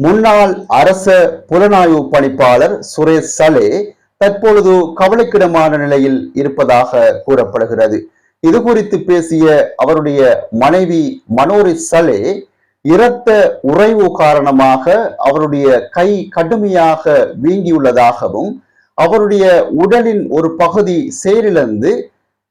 முன்னாள் அரச புலனாய்வு பணிப்பாளர் சுரேஷ் சலே தற்பொழுது கவலைக்கிடமான நிலையில் இருப்பதாக கூறப்படுகிறது. இது குறித்து பேசிய அவருடைய மனைவி மனோரி சலே, இரத்த உறைவு காரணமாக அவருடைய கை கடுமையாக வீங்கியுள்ளதாகவும் அவருடைய உடலின் ஒரு பகுதி செயலிழந்து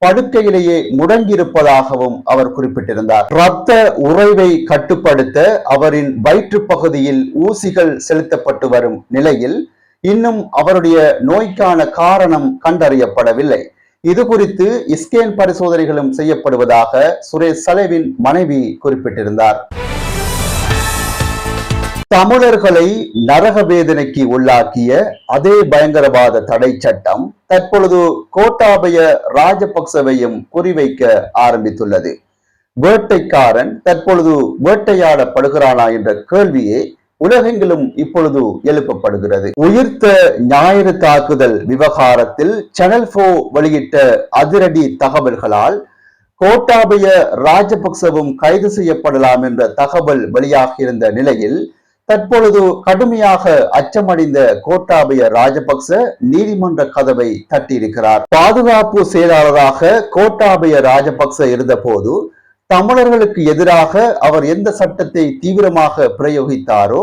படுக்கையிலேயே முடங்கியிருப்பதாகவும் அவர் குறிப்பிட்டிருந்தார். இரத்த உறைவை கட்டுப்படுத்த அவரின் வயிற்று பகுதியில் ஊசிகள் செலுத்தப்பட்டு வரும் நிலையில் இன்னும் அவருடைய நோய்க்கான காரணம் கண்டறியப்படவில்லை. இது குறித்து ஸ்கேன் பரிசோதனைகளும் செய்யப்படுவதாக சுரேஷ் சலேவின் மனைவி குறிப்பிட்டிருந்தார். தமிழர்களை நரக வேதனைக்கு உள்ளாக்கிய அதே பயங்கரவாத தடை சட்டம் தற்பொழுது கோட்டாபய ராஜபக்சவையும் குறிவைக்க ஆரம்பித்துள்ளது. வேட்டைக்காரன் தற்பொழுது வேட்டையாடப்படுகிறானா என்ற கேள்வியே உலகெங்கிலும் இப்பொழுது எழுப்பப்படுகிறது. உயிர்த்த ஞாயிறு தாக்குதல் விவகாரத்தில் சேனல் 4 வெளியிட்ட அதிரடி தகவல்களால் கோட்டாபய ராஜபக்சவும் கைது செய்யப்படலாம் என்ற தகவல் வெளியாகியிருந்த நிலையில் தற்பொழுது கடுமையாக அச்சமடைந்த கோட்டாபய ராஜபக்ச நீதிமன்ற கதவை தட்டியிருக்கிறார். பாதுகாப்பு செயலாளராக கோட்டாபய ராஜபக்ச இருந்த போது தமிழர்களுக்கு எதிராக அவர் எந்த சட்டத்தை தீவிரமாக பிரயோகித்தாரோ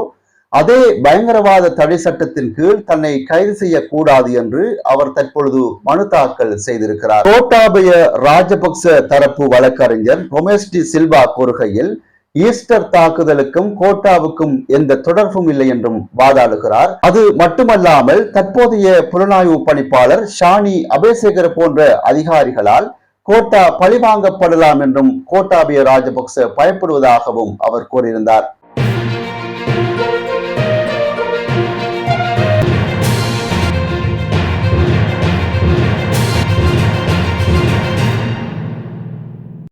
அதே பயங்கரவாத தடை சட்டத்தின் கீழ் தன்னை கைது செய்யக்கூடாது என்று அவர் தற்பொழுது மனு தாக்கல் செய்திருக்கிறார். கோட்டாபய ராஜபக்ச தரப்பு வழக்கறிஞர் ரொமேஷ் டி சில்வா கூறுகையில், ஈஸ்டர் தாக்குதலுக்கும் கோட்டாவுக்கும் எந்த தொடர்பும் இல்லை என்றும் வாதாடுகிறார். அது மட்டுமல்லாமல் தற்போதைய புலனாய்வு பணிப்பாளர் ஷானி அபேசேகர் போன்ற அதிகாரிகளால் கோட்டா பழிவாங்கப்படலாம் என்றும் கோட்டாபய ராஜபக்ச பயப்படுவதாகவும் அவர் கூறியிருந்தார்.